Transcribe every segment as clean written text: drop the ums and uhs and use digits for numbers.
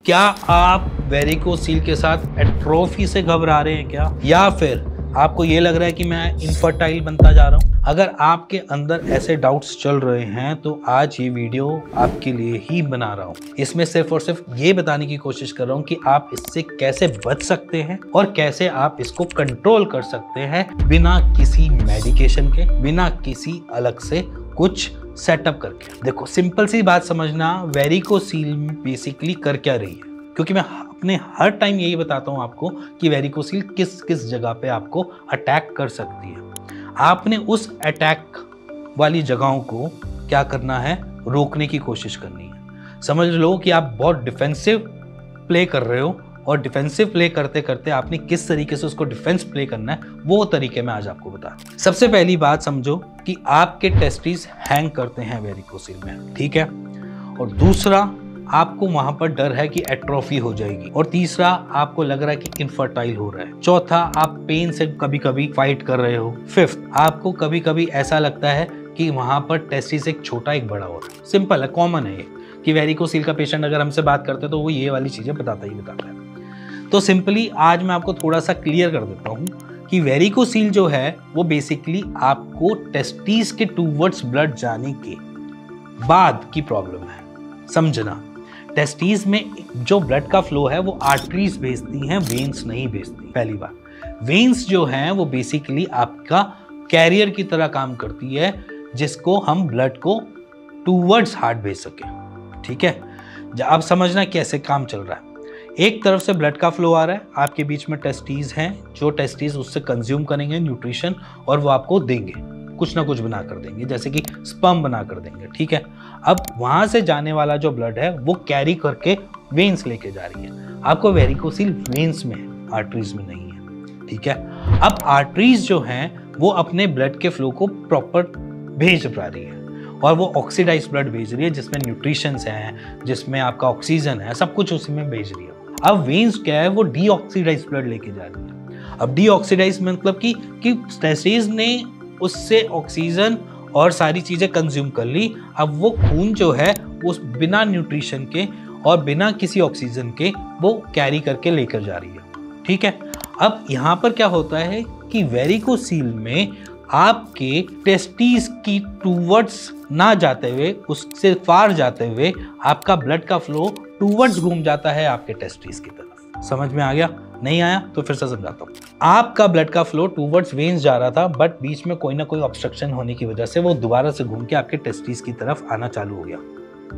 क्या आप वेरिकोसील के साथ एट्रोफी से घबरा रहे हैं क्या, या फिर आपको ये लग रहा है कि मैं इनफर्टाइल बनता जा रहा हूं? अगर आपके अंदर ऐसे डाउट्स चल रहे हैं तो आज ये वीडियो आपके लिए ही बना रहा हूं। इसमें सिर्फ और सिर्फ ये बताने की कोशिश कर रहा हूं कि आप इससे कैसे बच सकते हैं और कैसे आप इसको कंट्रोल कर सकते हैं बिना किसी मेडिकेशन के, बिना किसी अलग से कुछ सेटअप करके। देखो, सिंपल सी बात समझना, वेरिकोसील बेसिकली कर क्या रही है, क्योंकि मैं अपने हर टाइम यही बताता हूं आपको कि वेरिकोसील किस किस जगह पे आपको अटैक कर सकती है। आपने उस अटैक वाली जगहों को क्या करना है, रोकने की कोशिश करनी है। समझ लो कि आप बहुत डिफेंसिव प्ले कर रहे हो और डिफेंसिव प्ले करते करते आपने किस तरीके से उसको डिफेंस प्ले करना है, वो तरीके मैं आज आपको बता रहा हूं। सबसे पहली बात समझो कि आपके टेस्टिस हैंग करते हैं वेरिकोसील में, ठीक है। और दूसरा, आपको वहां पर डर है कि एट्रोफी हो जाएगी। और तीसरा, आपको लग रहा है कि इनफर्टाइल हो रहा है। चौथा, आप पेन से कभी कभी फाइट कर रहे हो। फिफ्थ, आपको कभी कभी ऐसा लगता है कि वहां पर टेस्टिस एक छोटा एक बड़ा हो रहा है। सिंपल है, कॉमन है ये कि वेरिकोसील का पेशेंट अगर हमसे बात करते हैं तो वो ये वाली चीजें बताता है। तो सिंपली आज मैं आपको थोड़ा सा क्लियर कर देता हूं कि वेरिकोसील जो है वो बेसिकली आपको टेस्टिस के टूवर्ड्स ब्लड जाने के बाद की प्रॉब्लम है। समझना, टेस्टिस में जो ब्लड का फ्लो है वो आर्टरीज भेजती हैं, वेन्स नहीं भेजती। पहली बात, वेन्स जो हैं वो बेसिकली आपका कैरियर की तरह काम करती है, जिसको हम ब्लड को टूवर्ड्स हार्ट भेज सके, ठीक है। अब समझना कैसे काम चल रहा है। एक तरफ से ब्लड का फ्लो आ रहा है, आपके बीच में टेस्टिस हैं, जो टेस्टिस उससे कंज्यूम करेंगे न्यूट्रिशन और वो आपको देंगे, कुछ ना कुछ बना कर देंगे, जैसे कि स्पर्म बना कर देंगे, ठीक है। अब वहां से जाने वाला जो ब्लड है वो कैरी करके वेन्स लेके जा रही है। आपको वेरिकोसील वेन्स में है, आर्टरीज में नहीं है, ठीक है। अब आर्टरीज जो हैं वो अपने ब्लड के फ्लो को प्रॉपर भेज पा रही है और वो ऑक्सीडाइज ब्लड भेज रही है, जिसमें न्यूट्रिशन है, जिसमें आपका ऑक्सीजन है, सब कुछ उसी में भेज रही है। अब वेन्स क्या है, वो डीऑक्सीडाइज ब्लड लेके जा रही है। अब डीऑक्सीडाइज मतलब कि टेस्टिस ने उससे ऑक्सीजन और सारी चीजें कंज्यूम कर ली। अब वो खून जो है उस बिना न्यूट्रिशन के और बिना किसी ऑक्सीजन के वो कैरी करके लेकर जा रही है, ठीक है। अब यहाँ पर क्या होता है कि वेरिकोसील में आपके टेस्टिस की टूवर्ड्स ना जाते हुए, उससे फार जाते हुए आपका ब्लड का फ्लो टूवर्ड्स घूम जाता है आपके टेस्टिस की तरफ। समझ में आ गया? नहीं आया तो फिर से समझाता हूँ। आपका ब्लड का फ्लो टूवर्ड्स वेन्स जा रहा था, बट बीच में कोई ना कोई ऑब्स्ट्रक्शन होने की वजह से वो दोबारा से घूम के आपके टेस्टिस की तरफ आना चालू हो गया,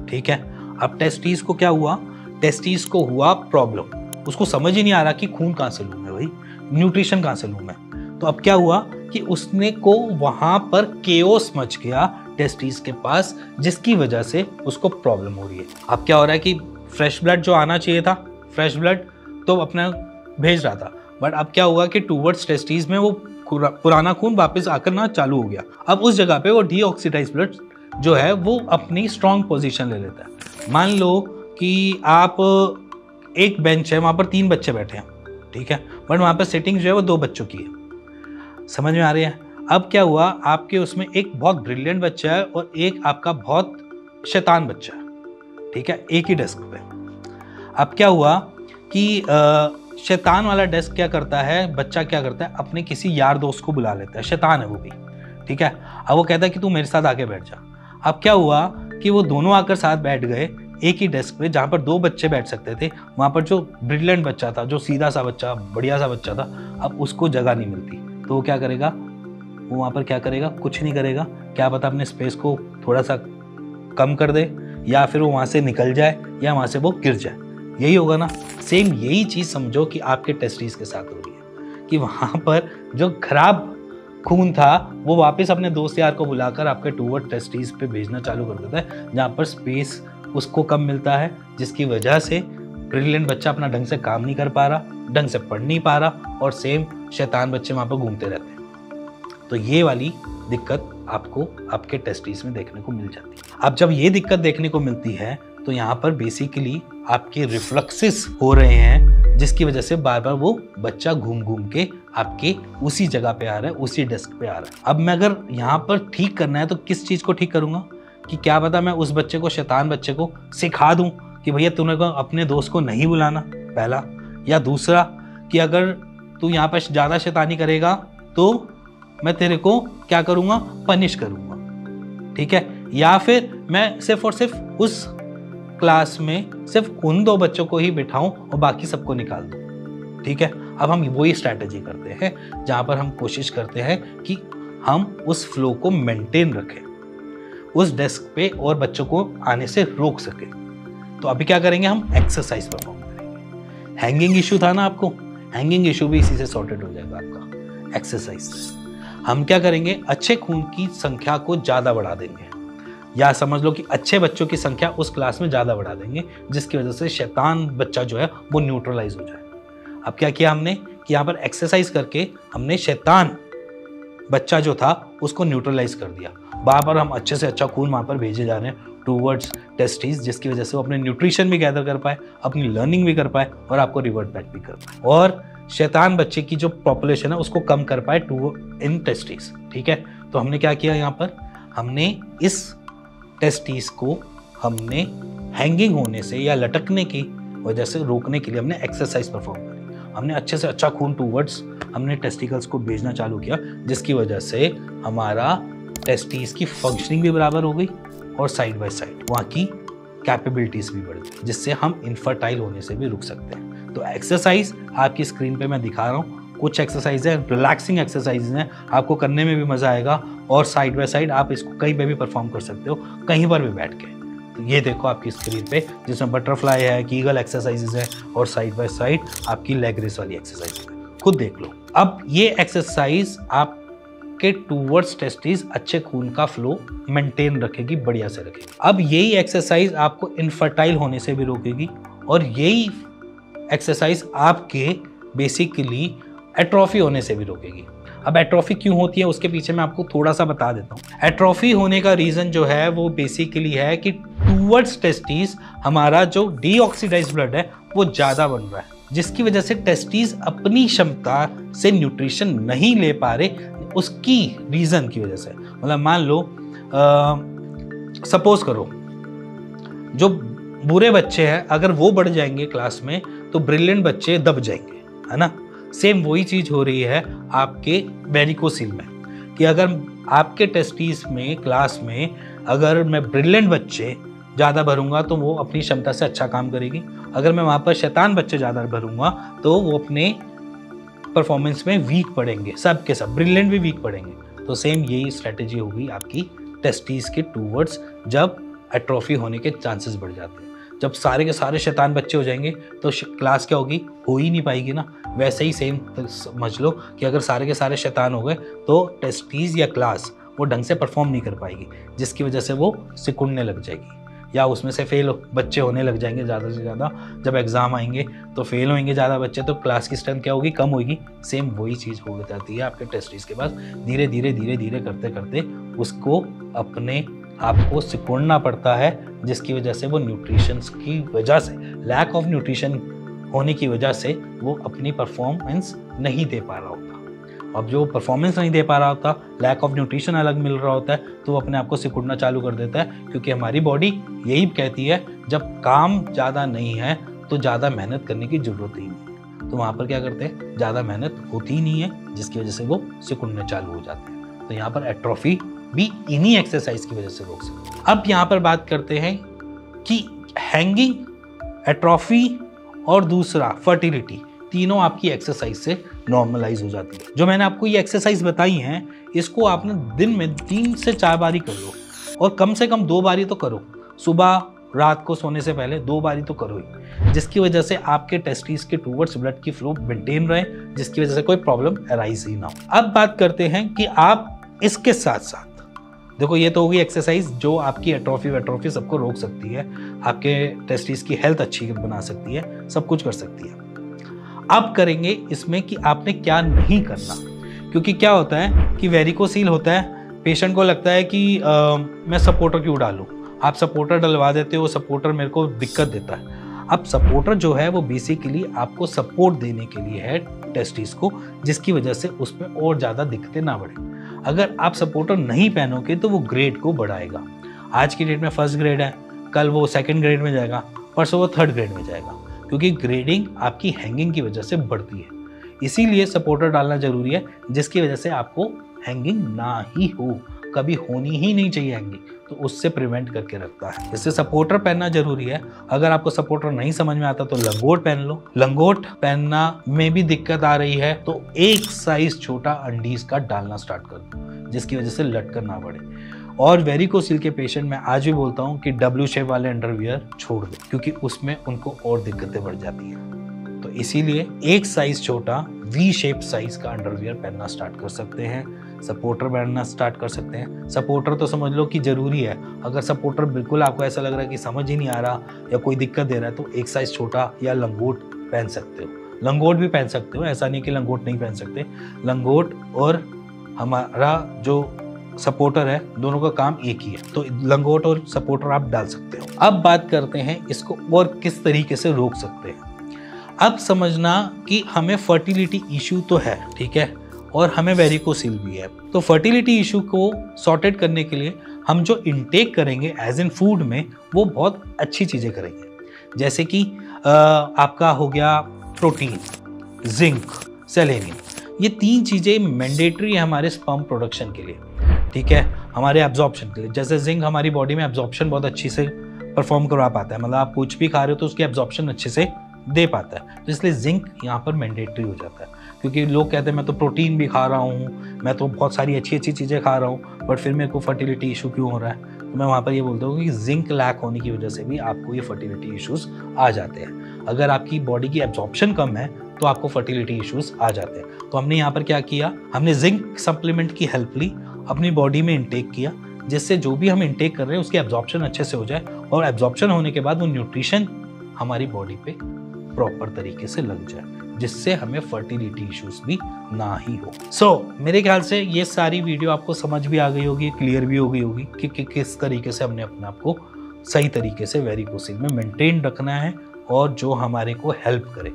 ठीक है। अब टेस्टिस को क्या हुआ, टेस्टिस को हुआ प्रॉब्लम, उसको समझ ही नहीं आ रहा कि खून कहाँ से लूँ मैं, भाई न्यूट्रिशन कहाँ से लूँ मैं। तो अब क्या हुआ कि उसने को वहां पर केओस मच गया टेस्टिस के पास, जिसकी वजह से उसको प्रॉब्लम हो रही है। अब क्या हो रहा है कि फ्रेश ब्लड जो आना चाहिए था, फ्रेश ब्लड तो अपना भेज रहा था, बट अब क्या हुआ कि टूवर्ड्स टेस्टिस में वो पुराना खून वापस आकर ना चालू हो गया। अब उस जगह पे वो डीऑक्सीडाइज ब्लड जो है वो अपनी स्ट्रॉन्ग पोजीशन ले लेता है। मान लो कि आप एक बेंच है, वहां पर 3 बच्चे बैठे हैं, ठीक है, बट वहां पर सिटिंग जो है वो 2 बच्चों की है। समझ में आ रही है? अब क्या हुआ, आपके उसमें एक बहुत ब्रिलियंट बच्चा है और एक आपका बहुत शैतान बच्चा है, ठीक है, एक ही डेस्क पे। अब क्या हुआ कि शैतान वाला डेस्क क्या करता है, बच्चा क्या करता है, अपने किसी यार दोस्त को बुला लेता है, शैतान है वो भी, ठीक है। अब वो कहता है कि तू मेरे साथ आके बैठ जा। अब क्या हुआ कि वो दोनों आकर साथ बैठ गए एक ही डेस्क पे, जहाँ पर 2 बच्चे बैठ सकते थे, वहाँ पर जो ब्रिलियंट बच्चा था, जो सीधा सा बच्चा, बढ़िया सा बच्चा था, अब उसको जगह नहीं मिलती, तो वो क्या करेगा, वो वहाँ पर क्या करेगा, कुछ नहीं करेगा। क्या पता अपने स्पेस को थोड़ा सा कम कर दे, या फिर वो वहाँ से निकल जाए, या वहाँ से वो गिर जाए। यही होगा ना। सेम यही चीज़ समझो कि आपके टेस्टिस के साथ हो रही है कि वहाँ पर जो खराब खून था वो वापस अपने दोस्त यार को बुलाकर आपके टूवर्ड टेस्टिस पे भेजना चालू कर देता है, जहाँ पर स्पेस उसको कम मिलता है, जिसकी वजह से ब्रिलियंट बच्चा अपना ढंग से काम नहीं कर पा रहा, ढंग से पढ़ नहीं पा रहा, और सेम शैतान बच्चे वहाँ पर घूमते रहते हैं। तो ये वाली दिक्कत आपको आपके टेस्टिस में देखने को मिल जाती है। अब जब ये दिक्कत देखने को मिलती है तो यहाँ पर बेसिकली आपके रिफ्लक्सेस हो रहे हैं, जिसकी वजह से बार बार वो बच्चा घूम घूम के आपके उसी जगह पे आ रहा है, उसी डेस्क पे आ रहा है। अब मैं अगर यहाँ पर ठीक करना है तो किस चीज़ को ठीक करूँगा, कि क्या पता मैं उस बच्चे को, शैतान बच्चे को सिखा दूँ कि भैया तूने को अपने दोस्त को नहीं बुलाना, पहला। या दूसरा कि अगर तू यहाँ पर ज़्यादा शैतानी करेगा तो मैं तेरे को क्या करूँगा, पनिश करूँगा, ठीक है। या फिर मैं सिर्फ और सिर्फ उस क्लास में सिर्फ उन 2 बच्चों को ही बिठाऊं और बाकी सबको निकाल दूं, ठीक है। अब हम वही स्ट्रैटेजी करते हैं जहां पर हम कोशिश करते हैं कि हम उस फ्लो को मेंटेन रखें, उस डेस्क पे और बच्चों को आने से रोक सके। तो अभी क्या करेंगे, हम एक्सरसाइज परफॉर्म करेंगे। हैंगिंग इशू था ना आपको, हैंगिंग इशू भी इसी से सॉर्टेड हो जाएगा आपका, एक्सरसाइज से। हम क्या करेंगे, अच्छे खून की संख्या को ज़्यादा बढ़ा देंगे, या समझ लो कि अच्छे बच्चों की संख्या उस क्लास में ज़्यादा बढ़ा देंगे, जिसकी वजह से शैतान बच्चा जो है वो न्यूट्रलाइज हो जाए। अब क्या किया हमने कि यहाँ पर एक्सरसाइज करके हमने शैतान बच्चा जो था उसको न्यूट्रलाइज कर दिया। वहाँ पर हम अच्छे से अच्छा खून वहाँ पर भेजे जा रहे हैं टूवर्ड्स टेस्टिस, जिसकी वजह से वो अपने न्यूट्रिशन भी गैदर कर पाए, अपनी लर्निंग भी कर पाए और आपको रिवर्ट बैक भी कर पाए, और शैतान बच्चे की जो पॉपुलेशन है उसको कम कर पाए इन टेस्टिस, ठीक है। तो हमने क्या किया, यहाँ पर हमने इस टेस्टिस को हमने हैंगिंग होने से या लटकने की वजह से रोकने के लिए हमने एक्सरसाइज परफॉर्म करी। हमने अच्छे से अच्छा खून टूवर्ड्स हमने टेस्टिकल्स को भेजना चालू किया, जिसकी वजह से हमारा टेस्टिस की फंक्शनिंग भी बराबर हो गई और साइड बाय साइड वहाँ की कैपेबिलिटीज भी बढ़ गई, जिससे हम इनफर्टाइल होने से भी रुक सकते हैं। तो एक्सरसाइज आपकी स्क्रीन पे मैं दिखा रहा हूँ, कुछ एक्सरसाइज है, रिलैक्सिंग एक्सरसाइज हैं, आपको करने में भी मजा आएगा और साइड बाय साइड आप इसको कहीं पे भी परफॉर्म कर सकते हो, कहीं पर भी बैठ के। तो ये देखो आपकी स्क्रीन पे, जिसमें बटरफ्लाई है, कीगल एक्सरसाइजेज है और साइड बाय साइड आपकी लेग रेस वाली एक्सरसाइज है, खुद देख लो। अब ये एक्सरसाइज आपके टूवर्ड्स टेस्टिस अच्छे खून का फ्लो मेंटेन रखेगी, बढ़िया से रखेगी। अब यही एक्सरसाइज आपको इनफर्टाइल होने से भी रोकेगी और यही एक्सरसाइज आपके बेसिकली एट्रोफी होने से भी रोकेगी। अब एट्रोफी क्यों होती है उसके पीछे मैं आपको थोड़ा सा बता देता हूँ। एट्रोफी होने का रीजन जो है वो बेसिकली है कि टूवर्ड्स टेस्टिस हमारा जो डीऑक्सीडाइज्ड ब्लड है वो ज़्यादा बन रहा है, जिसकी वजह से टेस्टिस अपनी क्षमता से न्यूट्रिशन नहीं ले पा रहे, उसकी रीजन की वजह से। मतलब मान लो सपोज करो जो बुरे बच्चे हैं अगर वो बढ़ जाएंगे क्लास में तो ब्रिलियंट बच्चे दब जाएंगे, है ना। सेम वही चीज हो रही है आपके वेरिकोसील में, कि अगर आपके टेस्टिस में क्लास में अगर मैं ब्रिलियंट बच्चे ज़्यादा भरूंगा तो वो अपनी क्षमता से अच्छा काम करेगी, अगर मैं वहाँ पर शैतान बच्चे ज़्यादा भरूंगा तो वो अपने परफॉर्मेंस में वीक पड़ेंगे, सब के सब ब्रिलियंट भी वीक पड़ेंगे। तो सेम यही स्ट्रेटेजी होगी आपकी टेस्टिस के टूवर्ड्स जब एट्रोफी होने के चांसेस बढ़ जाते हैं। जब सारे के सारे शैतान बच्चे हो जाएंगे तो क्लास क्या होगी, हो ही नहीं पाएगी ना। वैसे ही सेम समझ लो कि अगर सारे के सारे शैतान हो गए तो टेस्टिस या क्लास वो ढंग से परफॉर्म नहीं कर पाएगी, जिसकी वजह से वो सिकुड़ने लग जाएगी या उसमें से फेल बच्चे होने लग जाएंगे ज़्यादा से ज़्यादा। जब एग्ज़ाम आएंगे तो फेल होंगे ज़्यादा बच्चे, तो क्लास की स्ट्रेंथ क्या होगी, कम होगी। सेम वही चीज़ हो जाती है आपके टेस्टिस के पास। धीरे धीरे धीरे धीरे करते करते उसको अपने आपको सिकुड़ना पड़ता है, जिसकी वजह से वो न्यूट्रिशन की वजह से, लैक ऑफ न्यूट्रिशन होने की वजह से वो अपनी परफॉर्मेंस नहीं दे पा रहा होता। अब जो परफॉर्मेंस नहीं दे पा रहा होता, लैक ऑफ न्यूट्रिशन अलग मिल रहा होता है, तो वो अपने आप को सिकुड़ना चालू कर देता है, क्योंकि हमारी बॉडी यही कहती है जब काम ज़्यादा नहीं है तो ज़्यादा मेहनत करने की ज़रूरत ही नहीं है। तो वहाँ पर क्या करते हैं, ज़्यादा मेहनत होती ही नहीं है, जिसकी वजह से वो सिकुड़ने चालू हो जाते हैं। तो यहाँ पर एट्रोफी भी इन्हीं एक्सरसाइज की वजह से रोक सकते हैं। अब यहाँ पर बात करते हैं कि हैंगिंग, एट्रोफी और दूसरा फर्टिलिटी, तीनों आपकी एक्सरसाइज से नॉर्मलाइज हो जाती है। जो मैंने आपको ये एक्सरसाइज बताई हैं, इसको आपने दिन में 3 से 4 बारी कर लो, और कम से कम 2 बारी तो करो, सुबह रात को सोने से पहले 2 बारी तो करो ही, जिसकी वजह से आपके टेस्टिस के टूवर्ड्स ब्लड की फ्लो मेंटेन रहे, जिसकी वजह से कोई प्रॉब्लम अराइज ही ना हो। अब बात करते हैं कि आप इसके साथ साथ, देखो ये तो होगी एक्सरसाइज जो आपकी एट्रोफी सबको रोक सकती है, आपके टेस्टिस की हेल्थ अच्छी बना सकती है, सब कुछ कर सकती है। अब करेंगे इसमें कि आपने क्या नहीं करना, क्योंकि क्या होता है कि वेरिकोसील होता है, पेशेंट को लगता है कि मैं सपोर्टर क्यों डालूं, आप सपोर्टर डलवा देते हो, सपोर्टर मेरे को दिक्कत देता है। अब सपोर्टर जो है वो बेसिकली आपको सपोर्ट देने के लिए है टेस्टिस को, जिसकी वजह से उसमें और ज़्यादा दिक्कतें ना बढ़े। अगर आप सपोर्टर नहीं पहनोगे तो वो ग्रेड को बढ़ाएगा। आज की डेट में 1st ग्रेड है, कल वो 2nd ग्रेड में जाएगा, परसों वो 3rd ग्रेड में जाएगा, क्योंकि ग्रेडिंग आपकी हैंगिंग की वजह से बढ़ती है। इसीलिए सपोर्टर डालना जरूरी है, जिसकी वजह से आपको हैंगिंग ना ही हो, कभी होनी ही नहीं चाहिए हैंगिंग, तो उससे प्रिवेंट करके रखता है। इससे सपोर्टर पहनना जरूरी है। अगर आपको सपोर्टर नहीं समझ में आता तो लंगोट पहन लो। लंगोट पहनना में भी दिक्कत आ रही है तो एक साइज छोटा अंडीज का डालना स्टार्ट कर दो, जिसकी वजह से लटकन ना बढ़े। और वेरिकोसिल के पेशेंट मैं आज भी बोलता हूँ कि W शेप वाले अंडरवियर छोड़ दो, क्योंकि उसमें उनको और दिक्कतें बढ़ जाती हैं। तो इसीलिए एक साइज छोटा V शेप साइज का अंडरवियर पहनना स्टार्ट कर सकते हैं, सपोर्टर पहनना स्टार्ट कर सकते हैं। सपोर्टर तो समझ लो कि जरूरी है। अगर सपोर्टर बिल्कुल आपको ऐसा लग रहा है कि समझ ही नहीं आ रहा या कोई दिक्कत दे रहा है, तो एक साइज छोटा या लंगोट पहन सकते हो। लंगोट भी पहन सकते हो, ऐसा नहीं कि लंगोट नहीं पहन सकते। लंगोट और हमारा जो सपोर्टर है, दोनों का काम एक ही है, तो लंगोट और सपोर्टर आप डाल सकते हो। अब बात करते हैं इसको और किस तरीके से रोक सकते हैं। अब समझना कि हमें फर्टिलिटी इशू तो है, ठीक है, और हमें वेरिकोसिल भी है। तो फर्टिलिटी इशू को सॉर्टेड करने के लिए हम जो इनटेक करेंगे एज इन फूड में, वो बहुत अच्छी चीज़ें करेंगे। जैसे कि आपका हो गया प्रोटीन, जिंक, सेलेनियम, ये 3 चीज़ें मैंडेटरी है हमारे स्पर्म प्रोडक्शन के लिए, ठीक है, हमारे एब्जॉर्प्शन के लिए। जैसे जिंक हमारी बॉडी में एब्जॉर्प्शन बहुत अच्छी से परफॉर्म करवा पाता है, मतलब आप कुछ भी खा रहे हो तो उसकी एब्जॉर्प्शन अच्छे से दे पाता है, तो इसलिए जिंक यहाँ पर मैंडेटरी हो जाता है। क्योंकि लोग कहते हैं मैं तो प्रोटीन भी खा रहा हूँ, मैं तो बहुत सारी अच्छी अच्छी चीज़ें खा रहा हूँ, बट फिर मेरे को फर्टिलिटी इशू क्यों हो रहा है। तो मैं वहाँ पर ये बोलता हूँ कि जिंक लैक होने की वजह से भी आपको ये फर्टिलिटी इश्यूज आ जाते हैं। अगर आपकी बॉडी की एब्जॉर्प्शन कम है तो आपको फर्टिलिटी इश्यूज आ जाते हैं। तो हमने यहाँ पर क्या किया, हमने जिंक सप्लीमेंट की हेल्प ली, अपनी बॉडी में इंटेक किया, जिससे जो भी हम इंटेक कर रहे हैं उसकी एब्जॉर्प्शन अच्छे से हो जाए, और एब्जॉर्प्शन होने के बाद वो न्यूट्रिशन हमारी बॉडी पे प्रॉपर तरीके से लग जाए, जिससे हमें फर्टिलिटी इश्यूज भी ना ही हो। मेरे ख्याल से ये सारी वीडियो आपको समझ भी आ गई होगी, क्लियर भी हो गई होगी कि किस तरीके से हमने अपने आप को सही तरीके से वेरिकोसिल में मेंटेन रखना है और जो हमारे को हेल्प करे।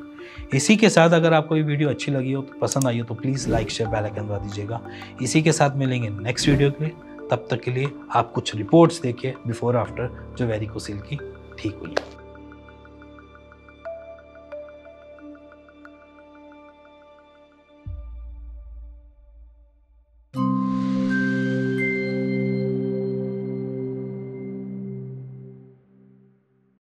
इसी के साथ अगर आपको ये वीडियो अच्छी लगी हो, तो पसंद आई हो, तो please like share bell icon दबा दीजिएगा। इसी के साथ मिलेंगे नेक्स्ट वीडियो के लिए। तब तक के लिए आप कुछ रिपोर्ट्स देखिए बिफोर आफ्टर जो वेरिकोसिल की ठीक हुई।